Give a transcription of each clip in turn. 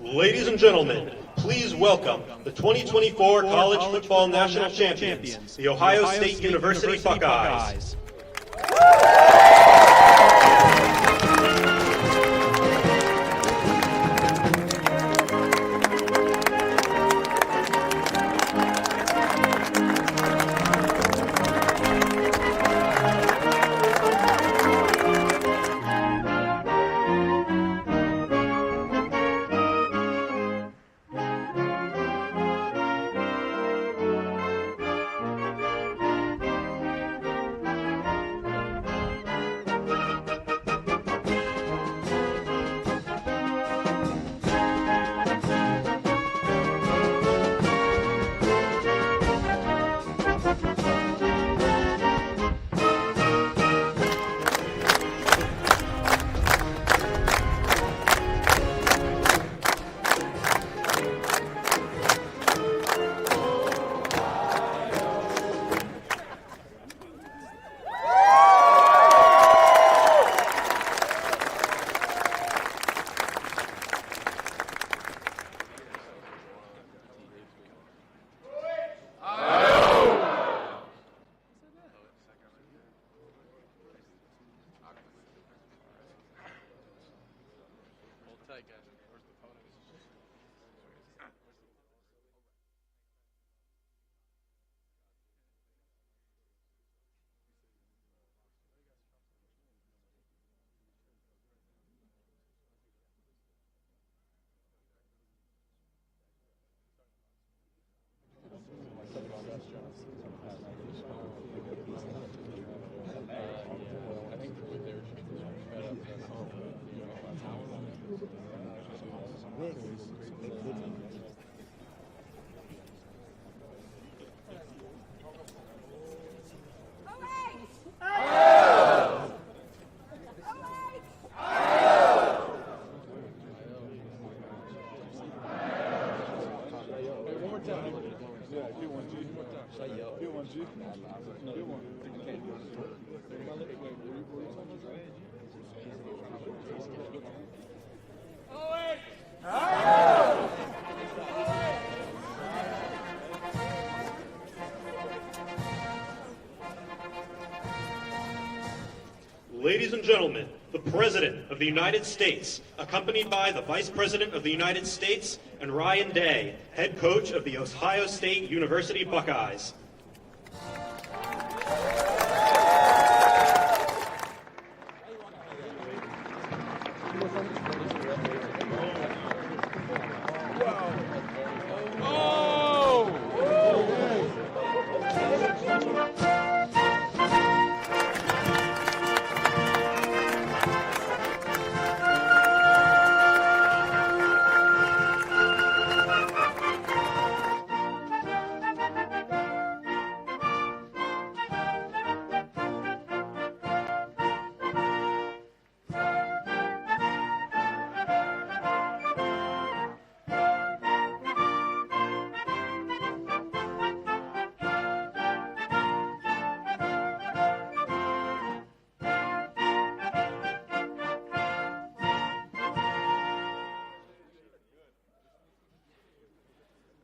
Ladies and gentlemen, please welcome the 2024 College Football National Champions, the Ohio State University Buckeyes. Ladies and gentlemen, the President of the United States, accompanied by the Vice President of the United States and Ryan Day, head coach of the Ohio State University Buckeyes.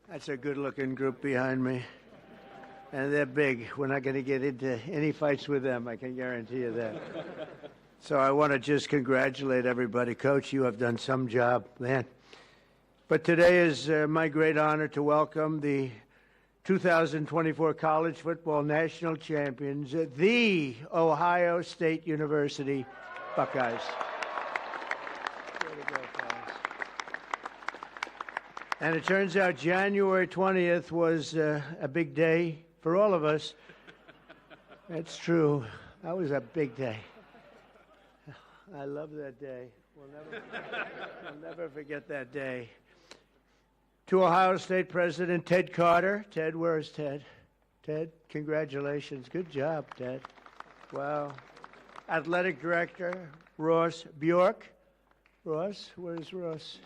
That's a good-looking group behind me, and they're big. We're not going to get into any fights with them, I can guarantee you that. So I want to just congratulate everybody. Coach, you have done some job, man. But today is my great honor to welcome the 2024 College Football National Champions, the Ohio State University Buckeyes. And it turns out January 20th was a big day for all of us. That's true. That was a big day. I love that day. We'll never forget that day. To Ohio State President Ted Carter. Ted, where's Ted? Ted, congratulations. Good job, Ted. Wow. Athletic Director Ross Bjork. Ross, where's Ross?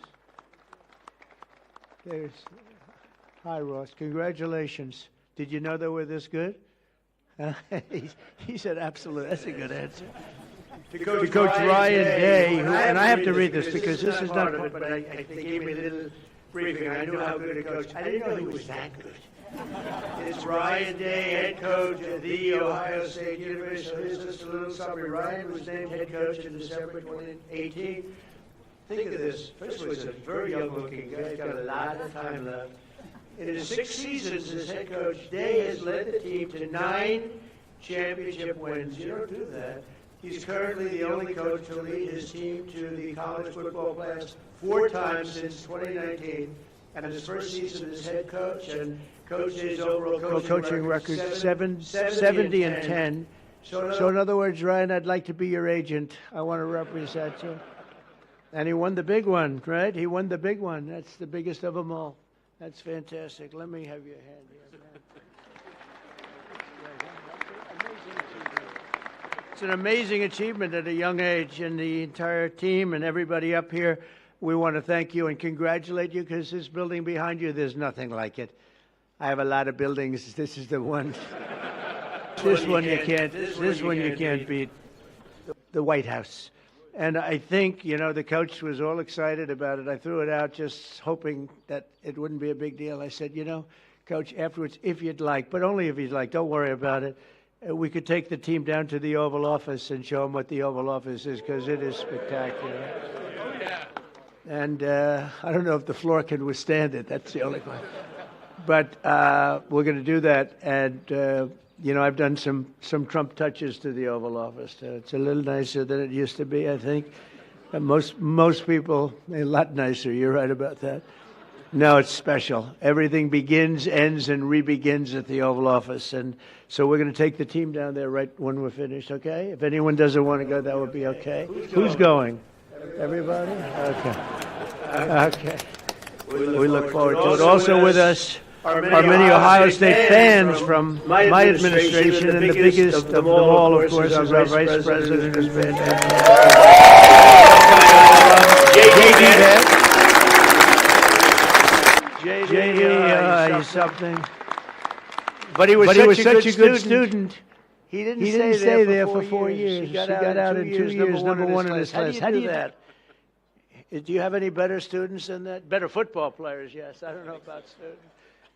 There's, hi, Ross. Congratulations. Did you know they were this good? He said absolutely. That's a good answer. to Coach Ryan Day, who, and I have to read this because this is not part of it, but they gave me a little briefing. I knew how good a coach. I didn't know he was that good. It's Ryan Day, head coach of the Ohio State University. So here's just a little summary. Ryan was named head coach in December 2018. Think of this. First of all, he's a very young-looking guy. He's got a lot of time left. In his 6 seasons as head coach, Day has led the team to 9 championship wins. You don't do that. He's currently the only coach to lead his team to the college football playoffs 4 times since 2019. And his first season as head coach, and Coach Day's overall coaching record 70 and 10. So in other words, Ryan, I'd like to be your agent. I want to represent you. And he won the big one, right? He won the big one. That's the biggest of them all. That's fantastic. Let me have your hand here, man. It's an amazing achievement at a young age, and the entire team and everybody up here, we want to thank you and congratulate you because this building behind you, there's nothing like it. I have a lot of buildings. This is the one. This one you can't beat. The White House. And I think, the coach was all excited about it. I threw it out just hoping that it wouldn't be a big deal. I said, Coach, afterwards, if you'd like, but only if you'd like, don't worry about it. We could take the team down to the Oval Office and show them what the Oval Office is because it is spectacular. Oh, yeah. And I don't know if the floor can withstand it. That's the only one. But we're going to do that. And, I've done some Trump touches to the Oval Office. It's a little nicer than it used to be, I think. Most people, a lot nicer. You're right about that. No, it's special. Everything begins, ends, and re-begins at the Oval Office. And so we're going to take the team down there right when we're finished, okay? If anyone doesn't want to go, that would be okay. Who's going? Everybody? Okay. Okay. We look forward to it. Also with us are many Ohio State fans from my administration, and the biggest of them all, of course, is our Vice President, who's fantastic. JD, he's something. But he was such a good student. He didn't stay there for 4 years. He got out in 2 years, number one in his class. How do you do that? Do you have any better students than that? Better football players, yes. I don't know about students.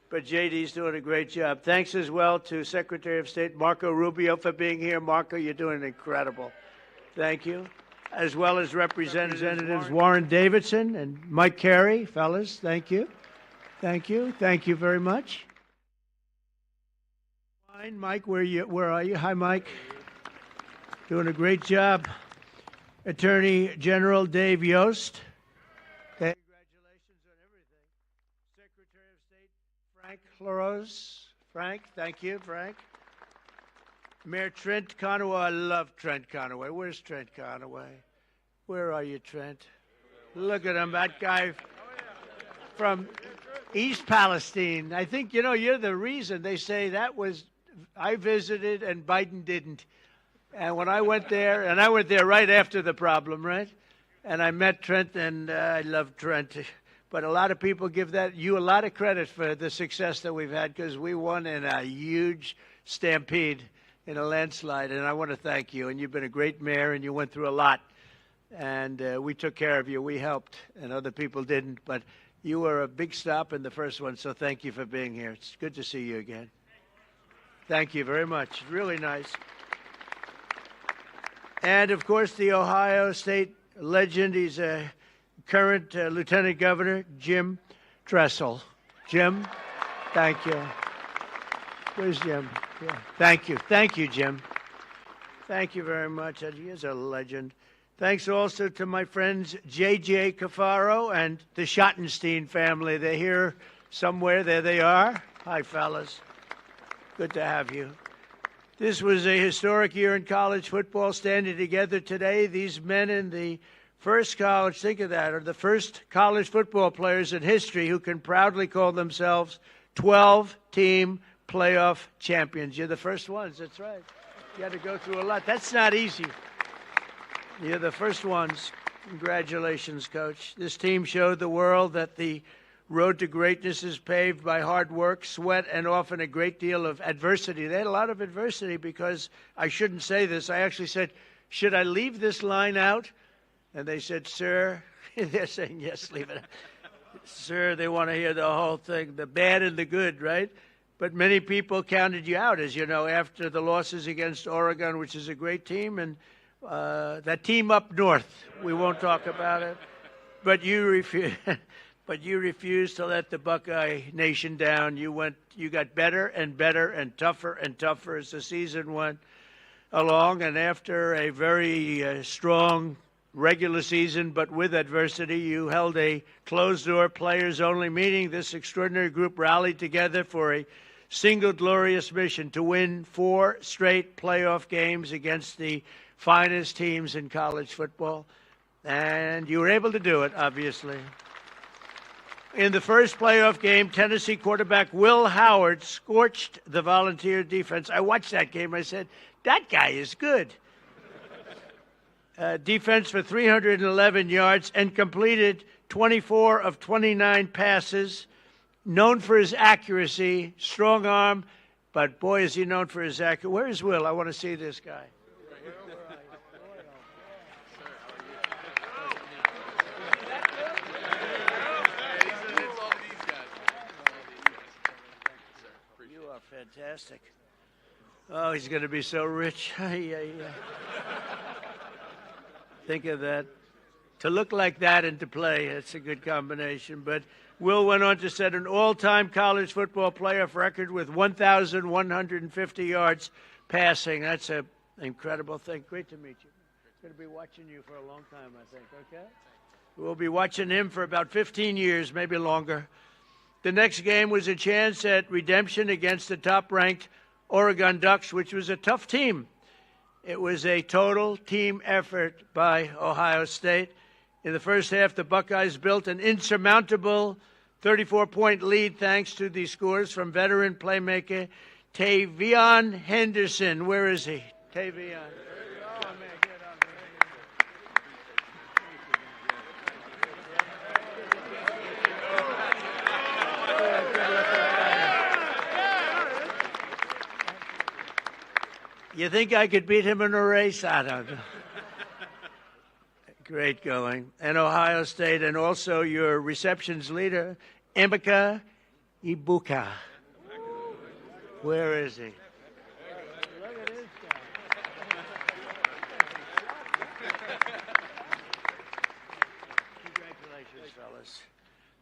But JD's doing a great job. Thanks as well to Secretary of State Marco Rubio for being here. Marco, you're doing incredible. Thank you. As well as Representatives Warren Davidson and Mike Carey. Fellas, thank you. Thank you. Thank you very much. Fine, Mike, where are you? Hi, Mike. Doing a great job. Attorney General Dave Yost. Congratulations on everything. Secretary of State Frank LaRose. Frank, thank you, Frank. Mayor Trent Conaway. I love Trent Conaway. Where's Trent Conaway? Where are you, Trent? Look at him, that guy from East Palestine. I think, you're the reason they say that was, I visited and Biden didn't. And when I went there, and I went there right after the problem, right? And I met Trent, and I love Trent. But a lot of people give you a lot of credit for the success that we've had because we won in a huge stampede, in a landslide. And I want to thank you. And you've been a great mayor, and you went through a lot. And we took care of you. We helped, and other people didn't. But you were a big stop in the first one, so thank you for being here. It's good to see you again. Thank you very much. Really nice. And, of course, the Ohio State legend, he's a current Lieutenant Governor, Jim Tressel. Jim, thank you. Where's Jim? Yeah. Thank you. Thank you, Jim. Thank you very much. He is a legend. Thanks also to my friends J.J. Cafaro and the Schottenstein family. They're here somewhere. There they are. Hi, fellas. Good to have you. This was a historic year in college football, standing together today. These men in the first college, think of that, are the first college football players in history who can proudly call themselves 12-team playoff champions. You're the first ones, that's right. You had to go through a lot. That's not easy. You're the first ones. Congratulations, Coach. This team showed the world that the road to greatness is paved by hard work, sweat, and often a great deal of adversity. They had a lot of adversity because, I shouldn't say this, I actually said, should I leave this line out? And they said, sir, they're saying, yes, leave it out. Sir, they want to hear the whole thing, the bad and the good, right? But many people counted you out, as you know, after the losses against Oregon, which is a great team, and that team up north. We won't talk about it. But you refused to let the Buckeye Nation down. You got better and better and tougher as the season went along. And after a very strong regular season, but with adversity, you held a closed-door, players-only meeting. This extraordinary group rallied together for a single glorious mission to win 4 straight playoff games against the finest teams in college football. And you were able to do it, obviously. In the first playoff game, Tennessee quarterback Will Howard scorched the Volunteer defense. I watched that game. I said, that guy is good. Defense for 311 yards and completed 24 of 29 passes. Known for his accuracy, strong arm, but boy, is he known for his accuracy. Where is Will? I want to see this guy. You are fantastic. Oh, he's going to be so rich. Think of that. To look like that and to play, it's a good combination. But Will went on to set an all-time college football playoff record with 1,150 yards passing. That's an incredible thing. Great to meet you. Going to be watching you for a long time, I think, okay? We'll be watching him for about 15 years, maybe longer. The next game was a chance at redemption against the top-ranked Oregon Ducks, which was a tough team. It was a total team effort by Ohio State. In the first half, the Buckeyes built an insurmountable 34-point lead thanks to the scores from veteran playmaker Tavion Henderson. Where is he? Tavion. You think I could beat him in a race? I don't know. Great going. And Ohio State, and also your receptions leader, Emeka Ibuka. Where is he? Look at this guy. Congratulations, fellas.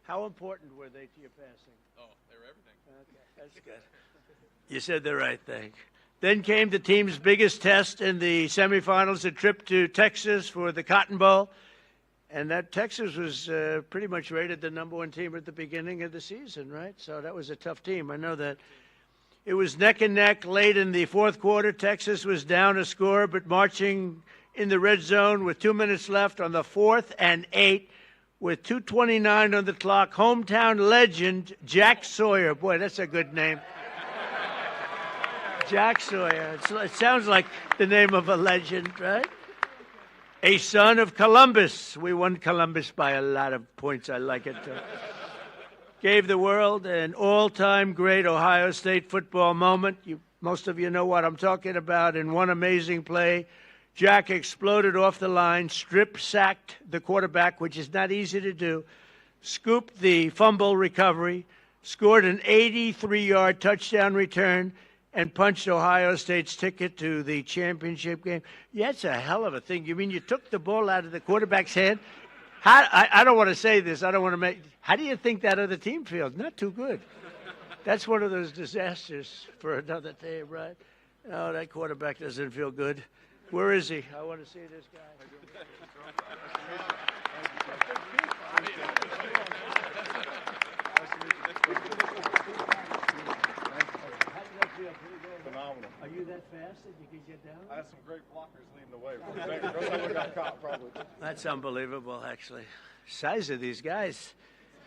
How important were they to your passing? Oh, they were everything. Okay, that's good. You said the right thing. Then came the team's biggest test in the semifinals, a trip to Texas for the Cotton Bowl. And that Texas was pretty much rated the number 1 team at the beginning of the season, right? So that was a tough team. I know that. It was neck and neck late in the fourth quarter. Texas was down a score, but marching in the red zone with 2 minutes left on the 4th and 8 with 2:29 on the clock. Hometown legend Jack Sawyer. Boy, that's a good name. Jack Sawyer. It sounds like the name of a legend, right? A son of Columbus. We won Columbus by a lot of points. I like it. Gave the world an all-time great Ohio State football moment. Most of you know what I'm talking about. In one amazing play, Jack exploded off the line, strip-sacked the quarterback, which is not easy to do, scooped the fumble recovery, scored an 83-yard touchdown return, and punched Ohio State's ticket to the championship game. Yeah, it's a hell of a thing. You mean you took the ball out of the quarterback's hand? I don't want to say this. I don't want to make. How do you think that other team feels? Not too good. That's one of those disasters for another team, right? Oh, that quarterback doesn't feel good. Where is he? I want to see this guy. Phenomenal. Are you that fast that you can get down? I had some great blockers leading the way. First time we got caught, probably. That's unbelievable, actually. Size of these guys.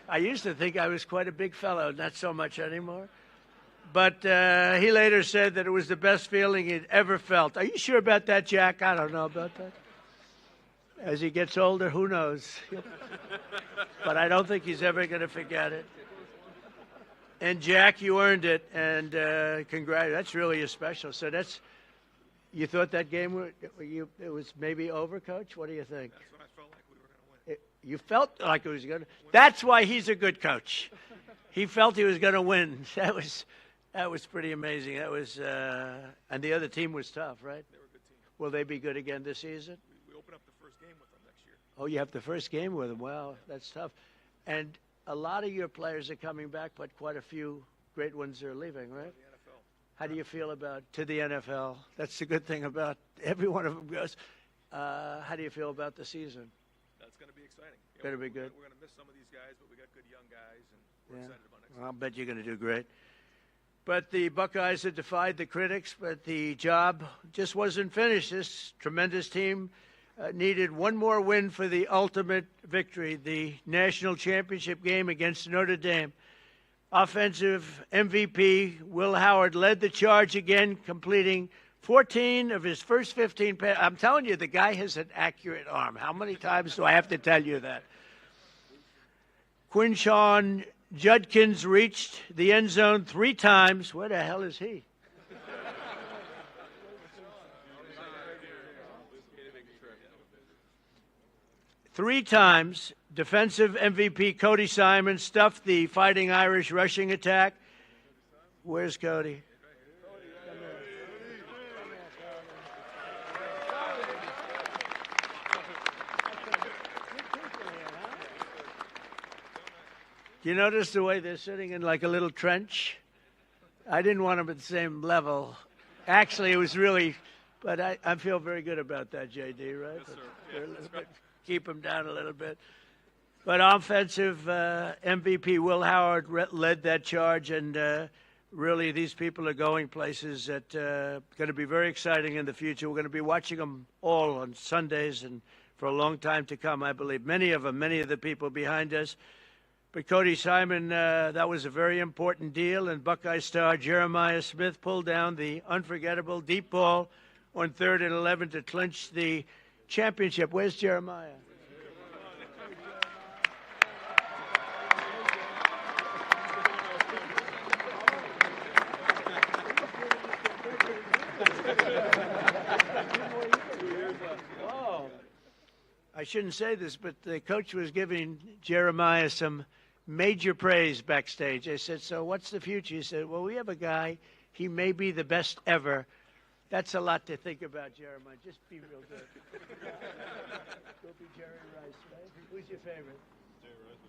I used to think I was quite a big fellow, not so much anymore. But he later said that it was the best feeling he'd ever felt. Are you sure about that, Jack? I don't know about that. As he gets older, who knows? But I don't think he's ever going to forget it. And Jack, you earned it, and congrats. That's really a special. So You thought that game it was maybe over, Coach? What do you think? That's when I felt like we were going to win. You felt like it was going to. That's why he's a good coach. He felt he was going to win. That was pretty amazing. That was and the other team was tough, right? They were a good team. Will they be good again this season? We open up the first game with them next year. Oh, you have the first game with them. Wow, that's tough. And a lot of your players are coming back, but quite a few great ones are leaving, right? The NFL. How do you feel about to the NFL? That's the good thing about every one of them goes. How do you feel about the season? That's going to be exciting. Better be good. We're going to miss some of these guys, but we got good young guys, and we're excited about next year. I'll bet you're going to do great. But the Buckeyes have defied the critics, but the job just wasn't finished. This tremendous team needed one more win for the ultimate victory, the national championship game against Notre Dame. Offensive MVP Will Howard led the charge again, completing 14 of his first 15 passes. I'm telling you, the guy has an accurate arm. How many times do I have to tell you that? Quinshon Judkins reached the end zone 3 times. Where the hell is he? 3 times. Defensive MVP Cody Simon stuffed the Fighting Irish rushing attack. Where's Cody? Do you notice the way they're sitting in like a little trench? I didn't want them at the same level. Actually, it was really, but I feel very good about that, JD, right? Yes, sir. Yeah, keep them down a little bit. But offensive MVP Will Howard led that charge, and really these people are going places that going to be very exciting in the future. We're going to be watching them all on Sundays and for a long time to come, I believe. Many of the people behind us. But Cody Simon, that was a very important deal, and Buckeye star Jeremiah Smith pulled down the unforgettable deep ball on 3rd and 11 to clinch the championship. Where's Jeremiah? Whoa. I shouldn't say this, but the coach was giving Jeremiah some major praise backstage. I said, so what's the future? He said, well, we have a guy. He may be the best ever. That's a lot to think about, Jeremiah. Just be real good. Go be Jerry Rice, right? Who's your favorite?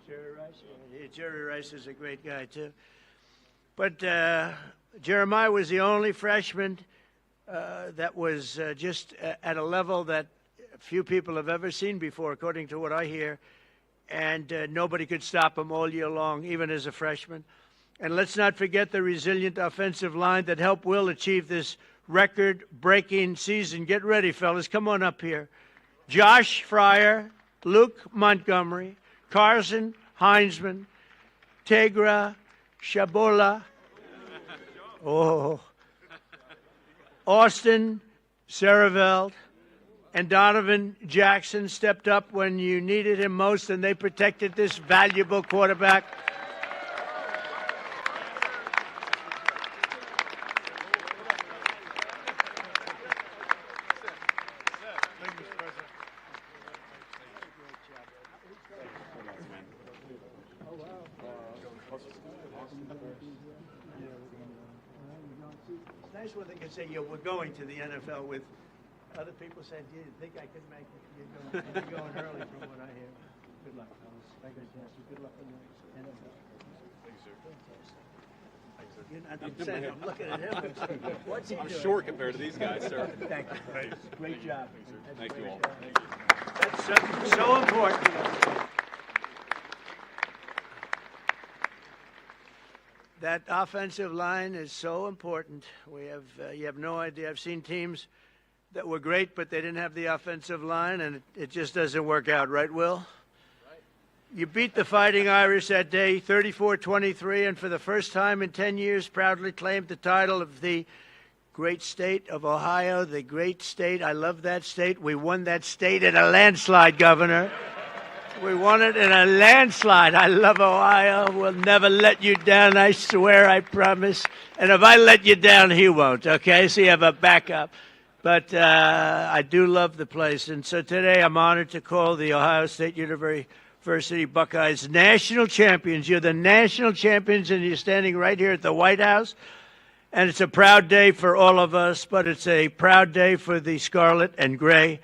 Jerry Rice. Yeah, Jerry Rice is a great guy, too. But Jeremiah was the only freshman that was just at a level that few people have ever seen before, according to what I hear. And nobody could stop him all year long, even as a freshman. And let's not forget the resilient offensive line that helped Will achieve this record-breaking season. Get ready, fellas. Come on up here. Josh Fryer, Luke Montgomery, Carson Heinzman, Tegra Shabola, Austin Saraveld, and Donovan Jackson stepped up when you needed him most, and they protected this valuable quarterback. It's nice when they can say, we're going to the NFL with other people said, do you think I could make it? You're going early from what I hear. Good luck, fellas. Fantastic. Good luck in the NFL. Thank you, sir. You're not saying I'm looking at him. What's he doing? I'm short compared to these guys, sir. Thank you. Great job. Thank you all. That's so important. That offensive line is so important. We have you have no idea. I've seen teams that were great, but they didn't have the offensive line, and it just doesn't work out, right, Will? Right. You beat the Fighting Irish that day, 34-23, and for the first time in 10 years, proudly claimed the title of the great state of Ohio, the great state. I love that state. We won that state in a landslide, Governor. We won it in a landslide. I love Ohio. We'll never let you down, I swear, I promise. And if I let you down, he won't, okay? So you have a backup. But I do love the place. And so today I'm honored to call the Ohio State University Buckeyes national champions. You're the national champions, and you're standing right here at the White House. And it's a proud day for all of us, but it's a proud day for the Scarlet and Gray.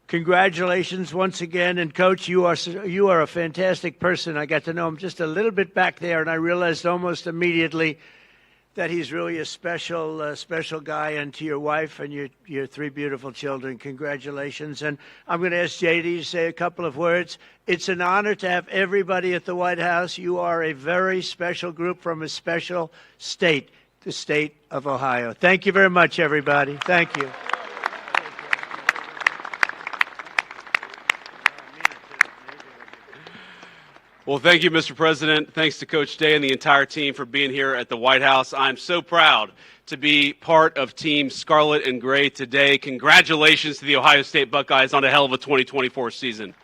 Congratulations once again. And, Coach, you are a fantastic person. I got to know him just a little bit back there, and I realized almost immediately that he's really a special guy. And to your wife and your three beautiful children, congratulations. And I'm going to ask JD to say a couple of words. It's an honor to have everybody at the White House. You are a very special group from a special state, the state of Ohio. Thank you very much, everybody. Thank you. Well, thank you, Mr. President. Thanks to Coach Day and the entire team for being here at the White House. I'm so proud to be part of Team Scarlet and Gray today. Congratulations to the Ohio State Buckeyes on a hell of a 2024 season.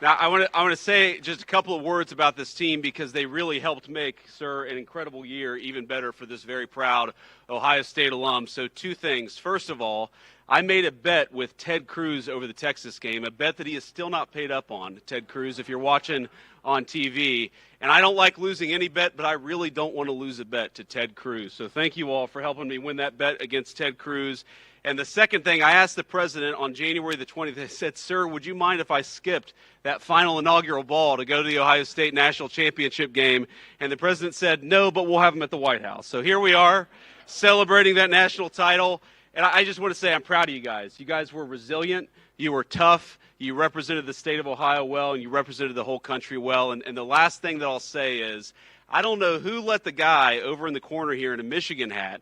Now, I want to say just a couple of words about this team because they really helped make, sir, an incredible year even better for this very proud Ohio State alum. So two things. First of all, I made a bet with Ted Cruz over the Texas game, a bet that he is still not paid up on, Ted Cruz, if you're watching on TV. And I don't like losing any bet, but I really don't want to lose a bet to Ted Cruz. So thank you all for helping me win that bet against Ted Cruz. And the second thing, I asked the president on January the 20th, I said, sir, would you mind if I skipped that final inaugural ball to go to the Ohio State National Championship game? And the president said, no, but we'll have him at the White House. So here we are celebrating that national title. And I just want to say I'm proud of you guys. You guys were resilient. You were tough. You represented the state of Ohio well, and you represented the whole country well. And the last thing that I'll say is I don't know who let the guy over in the corner here in a Michigan hat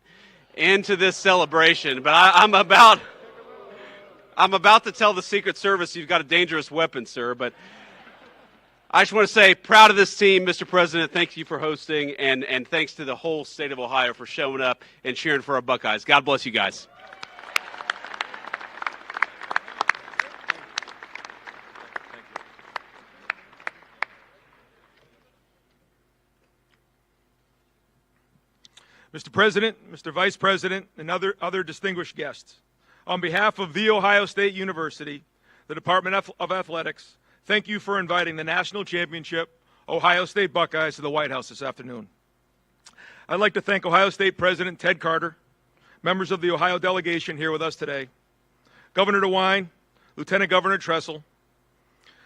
into this celebration, but I'm about to tell the Secret Service you've got a dangerous weapon, sir. But I just want to say, proud of this team, Mr. President. Thank you for hosting, and thanks to the whole state of Ohio for showing up and cheering for our Buckeyes. God bless you guys. Mr. President, Mr. Vice President, and other distinguished guests, on behalf of The Ohio State University, the Department of Athletics, thank you for inviting the national championship Ohio State Buckeyes to the White House this afternoon. I'd like to thank Ohio State President Ted Carter, members of the Ohio delegation here with us today, Governor DeWine, Lieutenant Governor Tressel,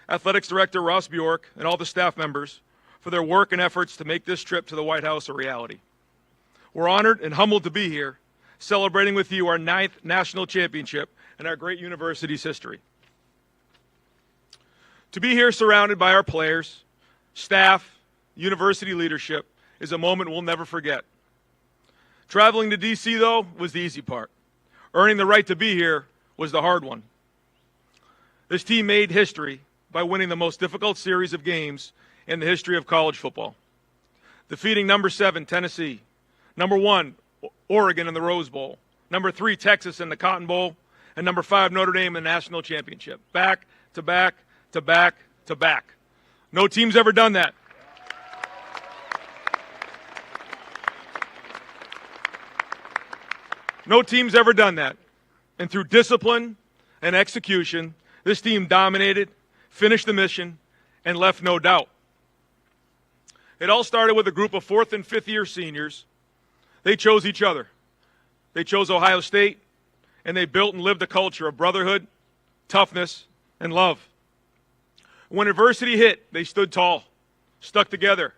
Athletics Director Ross Bjork, and all the staff members for their work and efforts to make this trip to the White House a reality. We're honored and humbled to be here, celebrating with you our 9th national championship in our great university's history. To be here surrounded by our players, staff, university leadership is a moment we'll never forget. Traveling to D.C., though, was the easy part. Earning the right to be here was the hard one. This team made history by winning the most difficult series of games in the history of college football, defeating number 7, Tennessee, number 1, Oregon in the Rose Bowl, number 3, Texas in the Cotton Bowl, and number 5, Notre Dame in the national championship. Back to back to back to back. No team's ever done that. No team's ever done that. And through discipline and execution, this team dominated, finished the mission, and left no doubt. It all started with a group of 4th and 5th year seniors. They chose each other. They chose Ohio State, and they built and lived a culture of brotherhood, toughness, and love. When adversity hit, they stood tall, stuck together,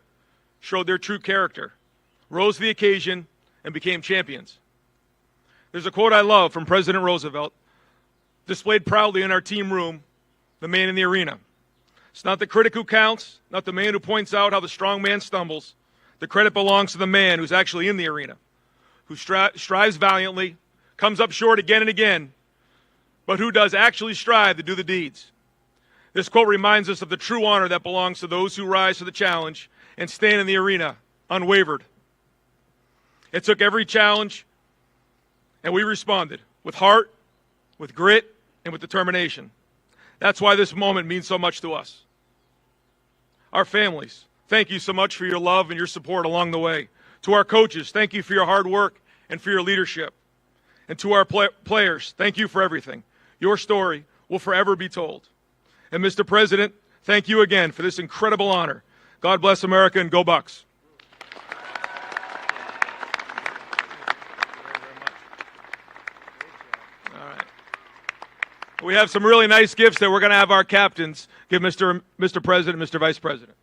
showed their true character, rose to the occasion, and became champions. There's a quote I love from President Roosevelt, displayed proudly in our team room, the man in the arena. It's not the critic who counts, not the man who points out how the strong man stumbles. The credit belongs to the man who's actually in the arena, who strives valiantly, comes up short again and again, but who does actually strive to do the deeds. This quote reminds us of the true honor that belongs to those who rise to the challenge and stand in the arena unwavered. It took every challenge, and we responded with heart, with grit, and with determination. That's why this moment means so much to us. Our families, thank you so much for your love and your support along the way. To our coaches, thank you for your hard work and for your leadership. And to our players, thank you for everything. Your story will forever be told. And Mr. President, thank you again for this incredible honor. God bless America and go Bucks. All right. We have some really nice gifts that we're going to have our captains give Mr. President, Mr. Vice President.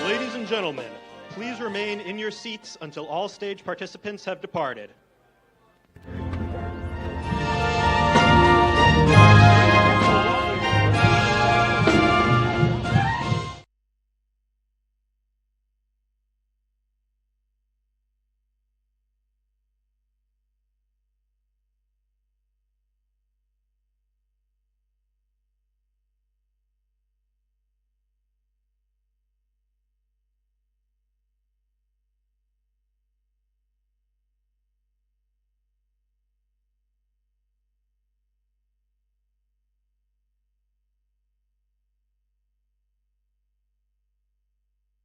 Ladies and gentlemen, please remain in your seats until all stage participants have departed.